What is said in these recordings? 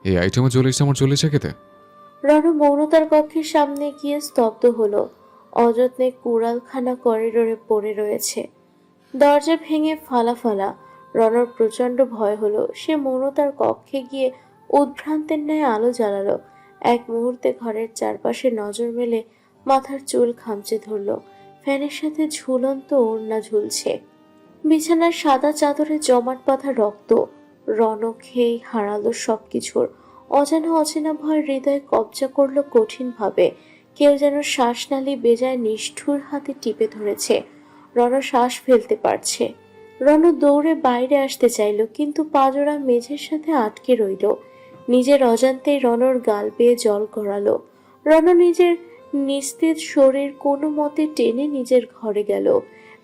এই আইটেমে চলে এসে আমার চলেছে খেতে। রণ মৌনতার কক্ষের সামনে গিয়ে স্তব্ধ হলো। অযত্নে কুড়ালখানা করিডোরে পড়ে রয়েছে, দরজা ভেঙে ফালা ফালা। রণর প্রচন্ড ভয় হলো। সে মৌনতার কক্ষে গিয়ে উদ্ভ্রান্তের ন্যায় আলো জ্বালালো। এক মুহূর্তে ঘরের চারপাশে নজর মেলে মাথার চুল খামচে ধরল। ফ্যানের সাথে ঝুলন্ত ওড়না ঝুলছে, বিছানার সাদা চাদরে জমাট বাঁধা রক্ত। রণ খেয়েই হারালো সবকিছুর। অজানা অচেনা ভয় হৃদয়ে কবজা করলো কঠিনভাবে। কেউ যেন শ্বাসনালী বেজায় নিষ্ঠুর হাতে টিপে ধরেছে। রণ শ্বাস ফেলতে পারছে। রণ দৌড়ে বাইরে আসতে চাইল, কিন্তু পাজোড়া মেঝের সাথে আটকে রইল। নিজের অজান্তেই রণর গাল বেয়ে জল গড়ালো। রণ নিজের নিস্তেজ শরীর কোনো মতে টেনে নিজের ঘরে গেল।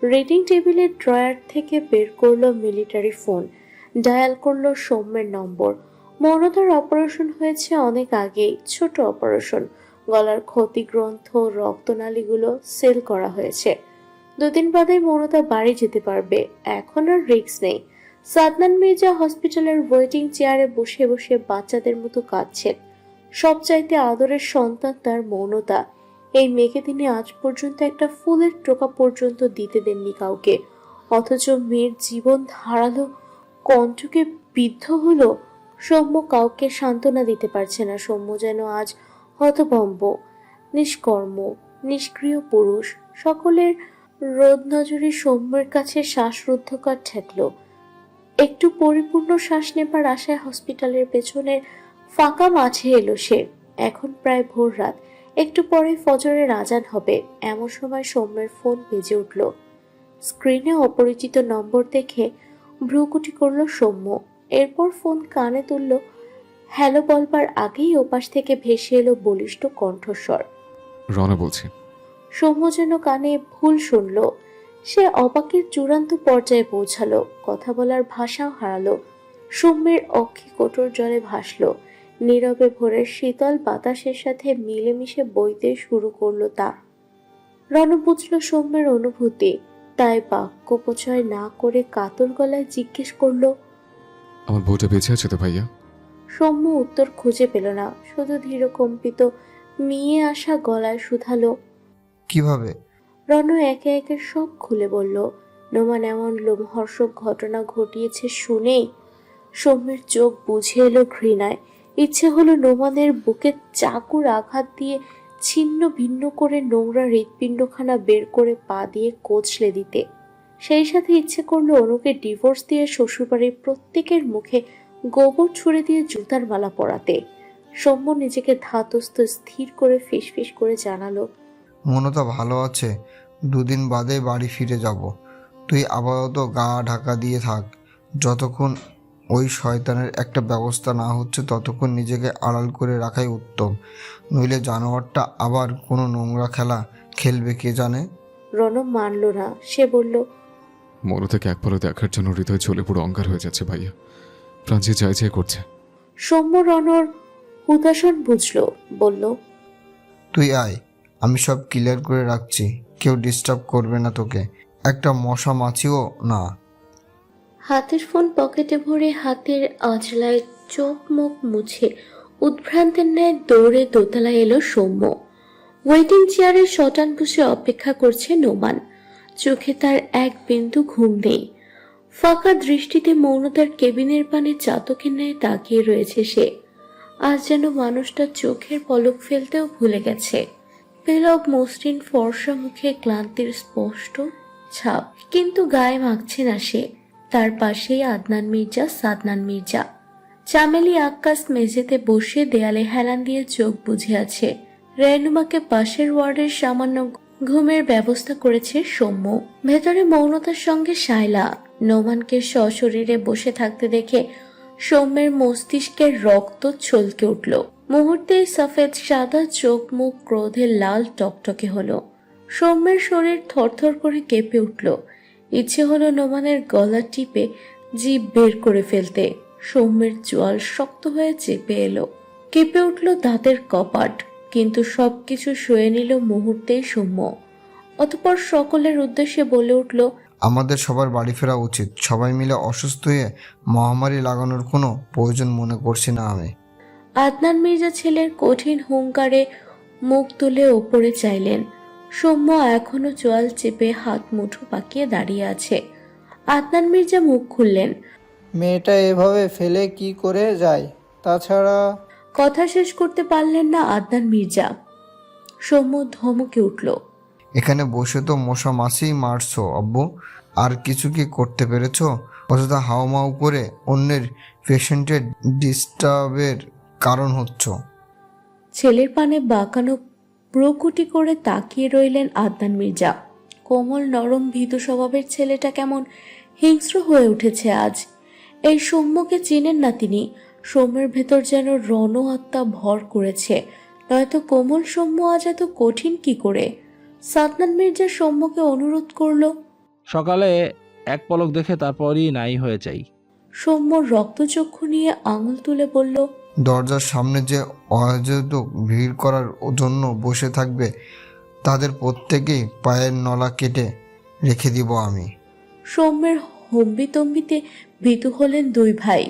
রিডিং টেবিলের ড্রয়ার থেকে বের করলো মিলিটারি ফোন। ডায়াল করলো সৌম্যের নম্বর। মৌনতার অপারেশন হয়েছে অনেক আগেই, ছোট অপারেশন। গলার ক্ষতিগ্রন্থ, রক্তনালীগুলো সেল করা হয়েছে। দুদিন বাদে মৌনতা বাড়ি যেতে পারবে। এখন আর রিস্ক নেই। সাদনান মির্জা হসপিটালের ওয়েটিং চেয়ারে বসে বসে বাচ্চাদের মতো কাঁদছেন। সবচাইতে আদরের সন্তান তার মৌনতা। এই মেয়েকে তিনি আজ পর্যন্ত একটা ফুলের টোকা পর্যন্ত দিতে দেননি কাউকে। অথচ মেয়ের জীবন ধারালো কণ্ঠকে বিদ্ধ হলো। সৌম্য কাউকে সান্ত্বনা দিতে পারছে না। সৌম্য যেন আজ হতভম্ব, নিষ্কর্ম, নিষ্ক্রিয় পুরুষ। সকলের রোদ নজরে সৌম্যের কাছে শ্বাসরুদ্ধকর ঠেকল। একটু পরিপূর্ণ শ্বাস নেবার আশায় হসপিটালের পেছনের ফাঁকা মাঝে এলো সে। এখন প্রায় ভোর রাত, একটু পরে ফজরের আজান হবে। এমন সময় সৌম্যের ফোন বেজে উঠল। স্ক্রিনে অপরিচিত নম্বর দেখে ভ্রুকুটি করল সৌম্য। এরপর ফোন কানে তুলল। হ্যালো বলবার আগেই ওপাশ থেকে ভেসে এলো বলিষ্ঠ কণ্ঠস্বর। রনা বলছি। সৌম্য যেন কানে ভুল শুনল। সে অবাকের চূড়ান্ত পর্যায়ে পৌঁছালো। কথা বলার ভাষাও হারালো। সৌম্যের অক্ষি কোটর জলে ভাসল। নীরবে ভোরের শীতল বাতাসের সাথে মিলেমিশে বইতে শুরু করলো তা। রণ বুঝল সৌম্যের অনুভূতি, তাই বাক্যপচয় না করে কাতর গলায় জিজ্ঞেস করলো, আমার বউটা বেঁচে আছে তো ভাইয়া? সৌম্য উত্তর খুঁজে পেল না, শুধু ধীরকম্পিত মিয়ে আসা গলায় শুধালো, কিভাবে? রণ একে একে সব খুলে বলল। নোমান এমন লোমহর্ষক ঘটনা ঘটিয়েছে শুনেই সৌম্যের চোখ বুঝে এলো ঘৃণায়। ইচ্ছে হলো নোমানের বুকে চাকুর আঘাত দিয়ে ছিন্ন ভিন্ন করে নোংরা হৃৎপিণ্ডখানা বের করে পা দিয়ে কোচলে দিতে। সেই সাথে ইচ্ছে করলো অনুকে ডিভোর্স দিয়ে শ্বশুরবাড়ির প্রত্যেকের মুখে গোবর ছুঁড়ে দিয়ে জুতার মালা পরাতে। সৌম্য নিজেকে ধাতস্থ স্থির করে ফিসফিস করে জানালো, মনতা ভালো আছে, দুদিন বাদে বাড়ি ফিরে যাব। তুই আপাতত গা ঢাকা দিয়ে থাক। যতক্ষণ ওই শয়তানের একটা ব্যবস্থা না হচ্ছে ততক্ষণ নিজেকে আড়াল করে রাখাই উত্তম, নইলে জানোয়ারটা আবার কোনো নোংরা খেলা খেলবে কে জানে। রণ মানল না। সে বলল, মনো থেকে এক পরে দেখার জন্য হৃদয় চলে পুরো অঙ্গার হয়ে যাচ্ছে ভাইয়া। প্রাণ যে চাই চাই করছে। সৌম্য রণর হুতাশন বুঝল। বলল, তুই আয়, আমি সব ক্লিয়ার করে রাখছি, কেউ ডিস্টার্ব করবে না তোকে, একটা মশা মাছিও না। হাতের ফোন পকেটে ভরে হাতের আঁচলায় চোখ মুখ মুছে উদ্ভ্রান্তের ন্যায় দৌড়ে দোতলায় এলো সৌম্য। ওয়েটিং চেয়ারে শটান বসে অপেক্ষা করছে নোমান। চোখে তার এক বিন্দু ঘুম নেই। ফাঁকা দৃষ্টিতে মৌনতার কেবিনের পানে চাতকের ন্যায় তাকিয়ে রয়েছে সে। আজ যেন মানুষটা চোখের পলক ফেলতেও ভুলে গেছে। পেলব মসৃণ ফর্সা মুখে ক্লান্তির স্পষ্ট ছাপ, কিন্তু গায়ে মাখছে না সে। তার পাশেই আদনান মির্জা, সাদনান মির্জা। চামেলি আক্কাস মেঝেতে বসে দেয়ালে হেলান দিয়ে চোখ বুজে আছে। রেনুমাকে পাশের ওয়ার্ডের সামান্য ঘুমের ব্যবস্থা করেছে সৌম্য। ভেতরে মৌনতার সঙ্গে শায়লা। নোমানকে সশরীরে বসে থাকতে দেখে সৌম্যের মস্তিষ্কের রক্ত ছলকে উঠল। মুহূর্তেই সফেদ সাদা চোখ মুখ ক্রোধে লাল টকটকে হলো। সৌম্যের শরীর থরথর করে কেঁপে উঠল। ইচ্ছে হলো নোমানের গলা টিপে জিভ বের করে ফেলতে। সৌম্যের চোয়াল শক্ত হয়ে চেপে এলো। কেঁপে উঠল দাঁতের কপাট, কিন্তু সবকিছু সয়ে নিল মুহূর্তেই সৌম্য। অতঃপর সকলের উদ্দেশ্যে বলে উঠল, আমাদের সবার বাড়ি ফেরা উচিত। সবাই মিলে অসুস্থ হয়ে মহামারী লাগানোর কোনো প্রয়োজন মনে করছি না আমি। আদনান মির্জা ছেলের কঠিন হুঙ্কারে মুখ তুলে ওপরে চাইলেন। সৌম্য এখনো চোয়াল চেপে হাত মুঠো পাকিয়ে দাঁড়িয়ে আছে। আদনান মির্জা মুখ খুললেন। মেয়েটা এভাবে ফেলে কি করে যায়? তাছাড়া কথা শেষ করতে পারলেন না আদনান মির্জা। সৌম্য ধমকে উঠল। এখানে বসে তো মশা মাছিই মারছো আব্বু, আর কিছু কি করতে পেরেছো? অযথা হাওমাও করে অন্যের পেশেন্টের ডিস্টার্বের কারণ হচ্ছ। ছেলের পানে বাঁকানো প্রকুটি করে তাকিয়ে রইলেন আদনান মির্জা। কোমল নরম ভীতু স্বভাবের ছেলেটা কেমন হিংস্র হয়ে উঠেছে আজ। এই সৌম্যকে চেনেন না তিনি। সৌম্যের ভেতর যেন রণ আত্মা ভর করেছে, নয়তো কোমল সৌম্য আজ এত কঠিন কি করে? সাদনান মির্জা সৌম্যকে অনুরোধ করল। সকালে এক পলক দেখে তারপরই নাই হয়ে যাই। সৌম্য রক্তচক্ষু নিয়ে আঙুল তুলে বলল, দরজার সামনে যে অহেতুক ভিড় করার জন্য বসে থাকবে তাদের প্রত্যেকেই পায়ের নলা কেটে রেখে দিব আমি। সৌম্যের হম্বিতম্বিতে ভীতু হলেন দুই ভাই।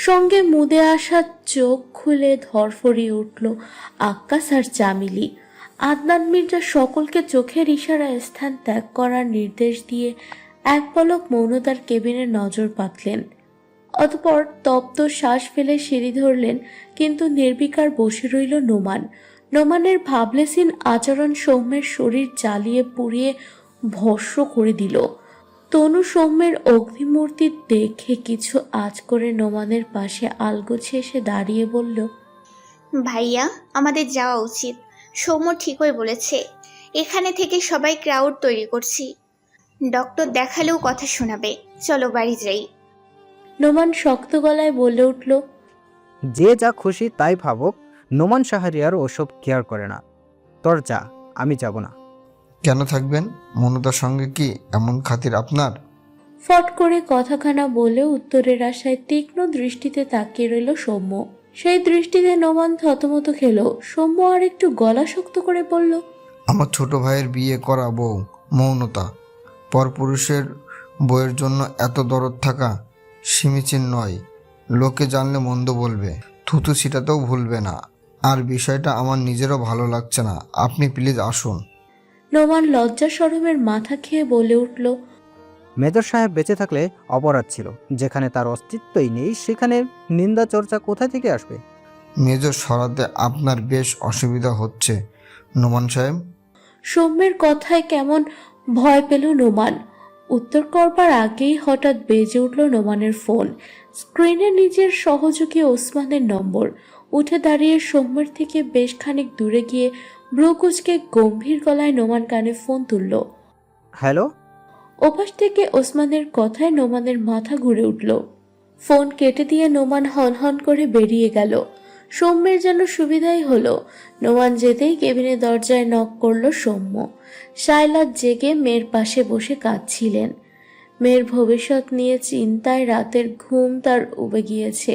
সঙ্গে মুদে আসা চোখ খুলে ধরফরিয়ে উঠল আক্কাস আর চামিলি। আদনান মির্জা সকলকে চোখের ইশারায় স্থান ত্যাগ করার নির্দেশ দিয়ে এক পলক মৌনতার কেবিনে নজর পাতলেন। অতঃপর তপ্ত শ্বাস ফেলে সিঁড়ি ধরলেন, কিন্তু নির্বিকার বসে রইল নোমান। নোমানের ভাবলেসিন আচরণ সৌম্যের শরীর জ্বালিয়ে পুড়িয়ে ভস্ম করে দিল। তনু সৌম্যের অগ্নিমূর্তি দেখে কিছু আঁচ করে নোমানের পাশে আলগোছে এসে দাঁড়িয়ে বলল, ভাইয়া, আমাদের যাওয়া উচিত। সৌম্য ঠিকই বলেছে, এখানে থেকে সবাই ক্রাউড তৈরি করছি। ডক্টর দেখালেও কথা শোনাবে। চলো বাড়ি যাই। নোমান শক্ত গলায় বলে উঠল, যে যা খুশি তাই ভাবুক, নোমান শাহরিয়ার ওসব কেয়ার করে না। তোর যা, আমি যাব না। কেন থাকবেন? মনতার সঙ্গে কি এমন খাতির আপনার? ফট করে কথাখানা বলে উত্তরের আশায় তীক্ষ্ণ দৃষ্টিতে তাকিয়ে রইল সৌম্য। সেই দৃষ্টিতে নোমান থতমত খেল। সৌম্য আর একটু গলা শক্ত করে বলল, আমার ছোট ভাইয়ের বিয়ে করা বউ মৌনতা। পরপুরুষের বউয়ের জন্য এত দরদ থাকা সমীচীন নয়। লোকে জানলে মন্দ বলবে, থুতু ছিটাতেও ভুলবে না। আর বিষয়টা আমার নিজেরও ভালো লাগছে না। আপনি প্লিজ আসুন। নোমান লজ্জা শরমের মাথা খেয়ে বলে উঠল, মেজর সাহেব বেঁচে থাকলে অপরাধ ছিল। যেখানে তার অস্তিত্বই নেই সেখানে নিন্দা চর্চা কোথা থেকে আসবে? মেজর সরাতে আপনার বেশ অসুবিধা হচ্ছে নোমান সাহেব। সৌম্যের কথায় কেমন ভয় পেল নোমান। উত্তর করবার আগেই হঠাৎ বেজে উঠল নোমানের ফোন। স্ক্রিনে নিজের সহযোগী ওসমানের নম্বর। উঠে দাঁড়িয়ে সৌম্যের থেকে বেশ খানিক দূরে গিয়ে ব্রুকুচকে গম্ভীর গলায় নোমান কানে ফোন তুলল। হ্যালো? ওপাশ থেকে ওসমানের কথায় নোমানের মাথা ঘুরে উঠল। ফোন কেটে দিয়ে নোমান হন করে বেরিয়ে গেল। সৌম্যের যেন সুবিধাই হলো। নোমান যেতেই কেবিনে দরজায় নক করল সৌম্য। শায়লা জেগে মেয়ের পাশে বসে কাঁদছিলেন। মেয়ের ভবিষ্যৎ নিয়ে চিন্তায় রাতের ঘুম তার উবে গিয়েছে।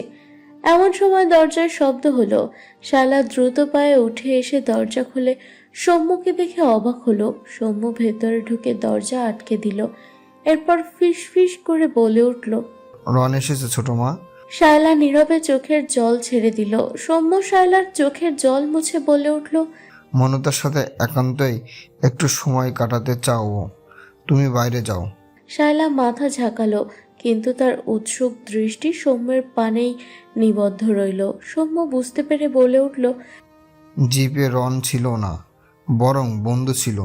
এমন সময় দরজায় শব্দ হলো। শায়লা দ্রুত পায়ে উঠে এসে দরজা খুলে সৌম্যকে দেখে অবাক হলো। সৌম্য ভেতরে ঢুকে দরজা আটকে দিল। এরপর ফিস ফিস করে বলে উঠল, রন এসেছে ছোট মা। শায়লা নীরবে চোখের জল ছেড়ে দিল। সৌম্য শায়লার চোখের জল মুছে বলে উঠল, মনতার সাথে একান্তই একটু সময় কাটাতে চাও, তুমি বাইরে যাও। শায়লা মাথা ঝাঁকালো, কিন্তু তার উৎসুক দৃষ্টি সৌম্যের পানেই নিবদ্ধ রইল। সৌম্য বুঝতে পেরে বলে উঠল, জিপে রন ছিল না, বরং বন্ধু ছিল।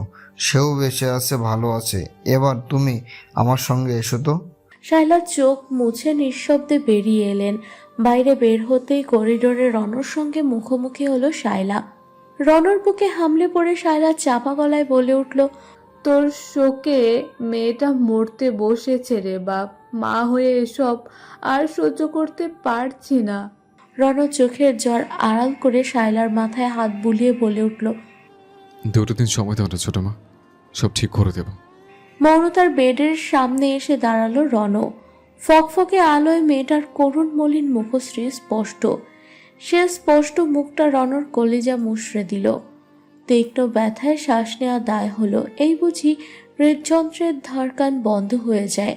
সেও বেঁচে আছে, ভালো আছে। এবার তুমি আমার সঙ্গে এসো তো। শায়লা চোখ মুছে নিঃশব্দে বেরিয়ে এলেন। বাইরে বের হতেই করিডোরে রনর সঙ্গে মুখোমুখি হলো শায়লা। রনর বুকে হামলে পড়ে শায়লা চাপা গলায় বলে উঠল, তোর শোকে মেয়েটা মরতে বসেছে রে বাপ। মা হয়ে এসব আর সহ্য করতে পারছি না। রন চোখের জল আড়াল করে শায়লার মাথায় হাত বুলিয়ে বলে উঠল, 2 দিন সময় দাও না ছোট মা, সব ঠিক করে দেব। মৌনতার বেডের সামনে এসে দাঁড়ালো রণ। ফকফকে আলোয় মেয়েটার করুণ মলিন মুখশ্রী স্পষ্ট। সে স্পষ্ট মুখটা রণর কলিজা মুষড়ে দিল। তীক্ষ্ণ ব্যথায় শ্বাস নেওয়া দায় হলো। এই বুঝি হৃদযন্ত্রের ধারকান বন্ধ হয়ে যায়।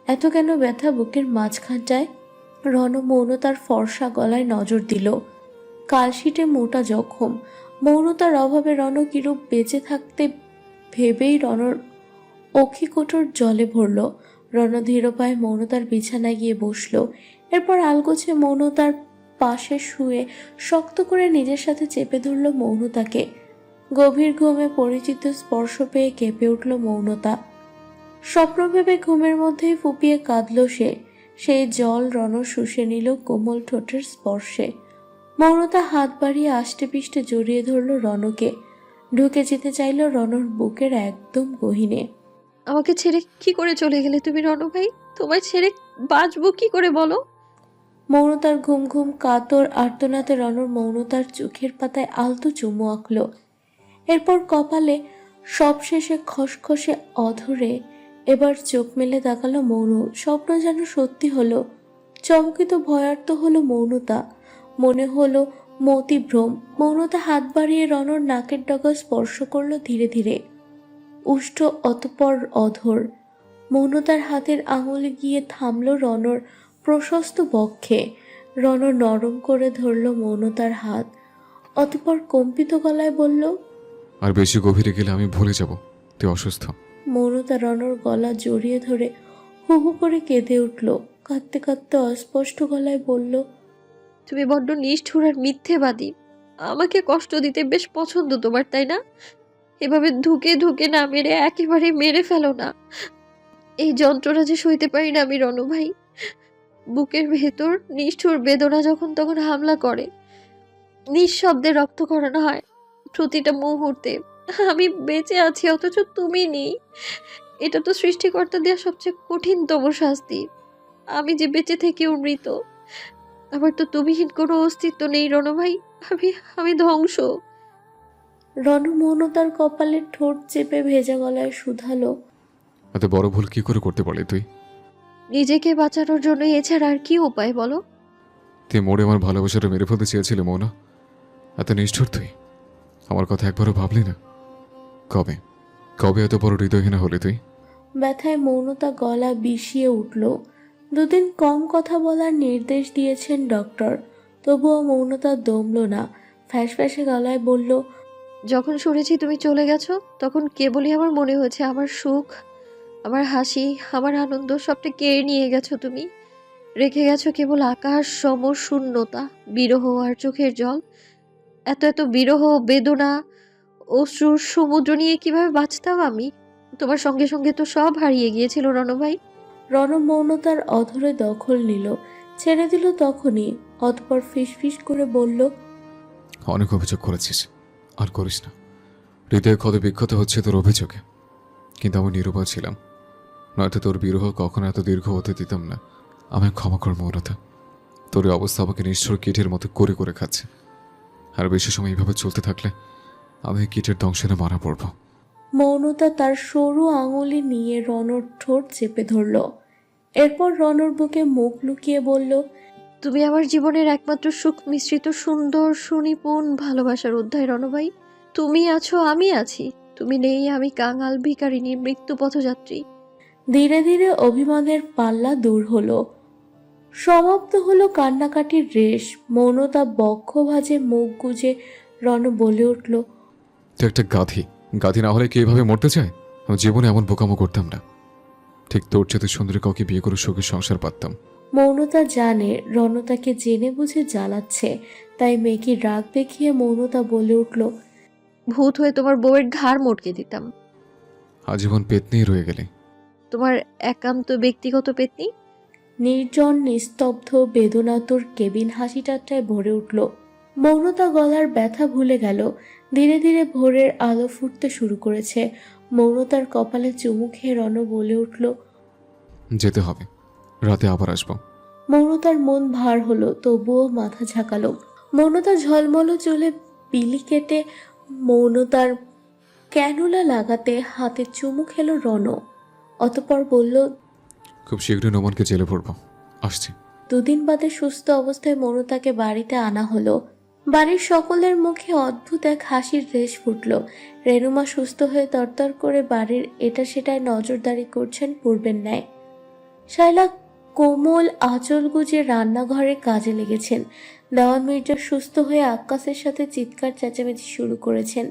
এত কেন ব্যথা বুকের মাঝখানটায়? রণ মৌনতার ফর্সা গলায় নজর দিল। কালশিটে মোটা জখম। মৌনতার অভাবে রণ কিরূপ বেঁচে থাকতে ভেবেই রণর অক্ষিকোটর জলে ভরল। রণ ধীর পায়ে মৌনতার বিছানায় গিয়ে বসলো। এরপর আলগোছে মৌনতার পাশে শুয়ে শক্ত করে নিজের সাথে চেপে ধরল মৌনতাকে। গভীর ঘুমে পরিচিত স্পর্শ পেয়ে কেঁপে উঠল মৌনতা। স্বপ্ন ভেবে ঘুমের মধ্যেই ফুপিয়ে কাঁদল সে। সেই জল রণ শুষে নিল কোমল ঠোঁটের স্পর্শে। মৌনতা হাত বাড়িয়ে আষ্টে পিষ্টে জড়িয়ে ধরল রণকে। ঢুকে যেতে চাইল রণর বুকের একদম গহীনে। আমাকে ছেড়ে কি করে চলে গেলে তুমি রণ ভাই? তোমায় ছেড়ে বাঁচবো কি করে বলো? মৌনতার ঘুম ঘুম কাতর আর্তনাতে রণর মৌনতার চোখের পাতায় আলতো চুমু আঁকল। এরপর কপালে, সবশেষে খসখসে অধরে। এবার চোখ মেলে তাকালো মৌন। স্বপ্ন যেন সত্যি হলো। চমকিত ভয়ার্ত হলো মৌনতা। মনে হলো মতিভ্রম। মৌনতা হাত বাড়িয়ে রণর নাকের ডগা স্পর্শ করলো ধীরে ধীরে। উষ্ঠ অতঃপর অধর। মৌনতার হাতের আঙুলে গিয়ে থামল রণর প্রশস্ত বক্ষে। রণ নরম করে ধরল মৌনতার হাত। অতঃপর কম্পিত গলায় বলল, আর বেশি গভীরে গেলে আমি ভুলে যাব তুই অসুস্থ। মৌনতা রণর গলা জড়িয়ে ধরে হু হু করে কেঁদে উঠল। কাঁদতে কাঁদতে অস্পষ্ট গলায় বলল, তুমি বড্ড নিষ্ঠুর আর মিথ্যেবাদী। আমাকে কষ্ট দিতে বেশ পছন্দ তোমার, তাই না? এভাবে ধুকে ধুকে না মেরে একেবারে মেরে ফেলো না। এই যন্ত্রণা যে সইতে পারি না আমি রণ ভাই। বুকের ভেতর নিষ্ঠুর বেদনা যখন তখন হামলা করে, নিঃশব্দে রক্ত করানো হয় প্রতিটা মুহূর্তে। আমি বেঁচে আছি অথচ তুমি নেই। এটা তো সৃষ্টিকর্তা দেওয়া সবচেয়ে কঠিনতম শাস্তি। আমি যে বেঁচে থেকেও মৃত। আমার তো তুমিহীন কোনো অস্তিত্ব নেই রণ ভাই। আমি আমি ধ্বংস। রণ মৌনতার কপালে ঠোঁট চেপে ভেজা গলায় শুধালো, এত বড় ভুল কি করে করতে পারলি তুই? নিজেকে বাঁচানোর জন্য এছাড়া আর কি উপায় বলো? তুই মোড়ে আমার ভালোবাসাটা মেরে ফেলতে চেয়েছিলে মৌনা। এত নিষ্ঠুর তুই। আমার কথা একবারও ভাবলি না? কবে কবে এত বড় হৃদয়হীনা হলি তুই? ব্যথায় মৌনতা গলা বিষিয়ে উঠল। দুদিন কম কথা বলার নির্দেশ দিয়েছেন ডক্টর। তবুও মৌনতা দমল না। ফ্যাঁসে গলায় বলল, যখন শুনেছি তুমি চলে গেছো তখন কেবলই আমার মনে হয়েছে আমার সুখ, আমার হাসি, আমার আনন্দ সবটা কেড়ে নিয়ে গেছো তুমি। রেখে গেছো কেবল আকাশ সম শূন্যতা, বিরহ আর চোখের জল। এত এত বিরহ, বেদনা, অশ্রুর সমুদ্র নিয়ে কিভাবে বাঁচতাম আমি? তোমার সঙ্গে সঙ্গে তো সব হারিয়ে গিয়েছিল রণভাই। রণ মৌনতার অধরে দখল নিল। ছেড়ে দিল তখনই। অতপর ফিস করে বলল, অনেক অভিযোগ করেছিস, আর করিস না। হৃদয় ক্ষত বিক্ষত হচ্ছে তোর অভিযোগে, কিন্তু আমি নিরুপায় ছিলাম। নয়তো তোর বিরহ কখনো এত দীর্ঘ হতে দিতাম না। আমায় ক্ষমা কর মৌনতা। তোর এই অবস্থা আমাকে নিষ্ঠুর কীটের মতো করে করে খাচ্ছে। আর বেশি সময় এইভাবে চলতে থাকলে আমি কীটের দংশনে মারা পড়ব। মৌনতা তার সরু আঙুলি নিয়ে রণর ঠোঁট চেপে ধরল। এরপর রণর বুকে মুখ লুকিয়ে বলল, তুমি আমার জীবনের একমাত্র সুখ মিশ্রিত সুন্দর সুনিপুণ ভালোবাসার অধ্যায় রণভাই। তুমি আছো, আমি আছি। তুমি নেই, আমি কাঙাল ভিখারিনী মৃত্যু পথযাত্রী। ধীরে ধীরে অভিমানের পাল্লা দূর হলো। সমাপ্ত হলো কান্নাকাটির রেশ। মৌনতা বক্ষ ভাঁজে মুখ গুজে রণ বলে উঠল, তুই একটা গাধি না হলে কি এভাবে মরতে চায়? আমি জীবনে এমন বোকামো করতাম না। ঠিক তোর চেয়ে সুন্দরী কাউকে বিয়ে করে সুখের সংসার পাততাম। মৌনতা জানে রণ তাকে জেনে বুঝে জ্বালাচ্ছে। তাই মেয়েকে রাগ দেখিয়ে মৌনতা বলে উঠল, ভূত হয়ে তোমার বউয়ের ঘাড় মটকে দিতাম। আজীবন পেতনিই রয়ে গেলে। তোমার একান্ত ব্যক্তিগত পেতনি। নির্জন নিস্তব্ধ বেদনাতুর কেবিন হাসি ঠাট্টায় ভরে উঠল। মৌনতা গলার ব্যথা ভুলে গেল। ধীরে ধীরে ভোরের আলো ফুটতে শুরু করেছে। মৌনতার কপালে চুমু খেয়ে রণ বলে উঠল, যেতে হবে, রাতে আবার আসবো। মৌনতার মন ভার হলো, তবুও মাথা ঝাঁকালো। মৌনতা ঝলমল চুলে বিলি কেটে মৌনতার ক্যানুলা লাগাতে হাতে চুমু খেলো রণ। অতঃপর বলল, খুব শীঘ্রই নোমানকে জেলে পড়বো, আসছি। দুদিন বাদে সুস্থ অবস্থায় মৌনতাকে বাড়িতে আনা হলো। বাড়ির সকলের মুখে অদ্ভুত এক হাসির রেশ ফুটল। রেনুমা সুস্থ হয়ে তরতর করে বাড়ির এটা সেটায় নজরদারি করছেন পূর্বের ন্যায়। শায়লা কোমল আঁচল গুজে রান্নাঘরে কাজে লেগেছেন। দেওয়ান মির্জা সুস্থ হয়ে আক্কাসের সাথে চিৎকার চেঁচামেচি শুরু করেছেন।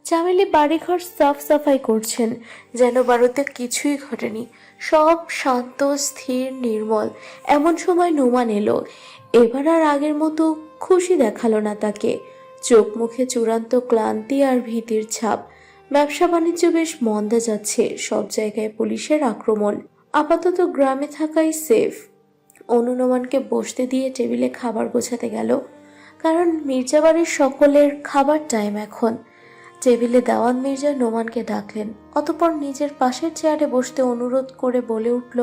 চামেলি বাড়িঘর সাফ সাফাই করছেন, যেন বাড়িতে কিছুই ঘটেনি, সব শান্ত স্থির নির্মল। এমন সময় নোমান এলো। এবার আর আগের মতো খুশি দেখালো না তাকে, চোখ মুখে চূড়ান্ত ক্লান্তি আর ভীতির ছাপ। ব্যবসা বাণিজ্য বেশ মন্দা যাচ্ছে, সব জায়গায় পুলিশের আক্রমণ। আপাতত গ্রামে থাকাই সেফ। অনু নোমানকে বসতে দিয়ে টেবিলে খাবার গোছাতে গেল, কারণ মির্জা বাড়ির সকলের খাবার টাইম এখন। টেবিলে দেওয়ান মির্জা নোমানকে ডাকলেন, অতঃপর নিজের পাশের চেয়ারে বসতে অনুরোধ করে বলে উঠল,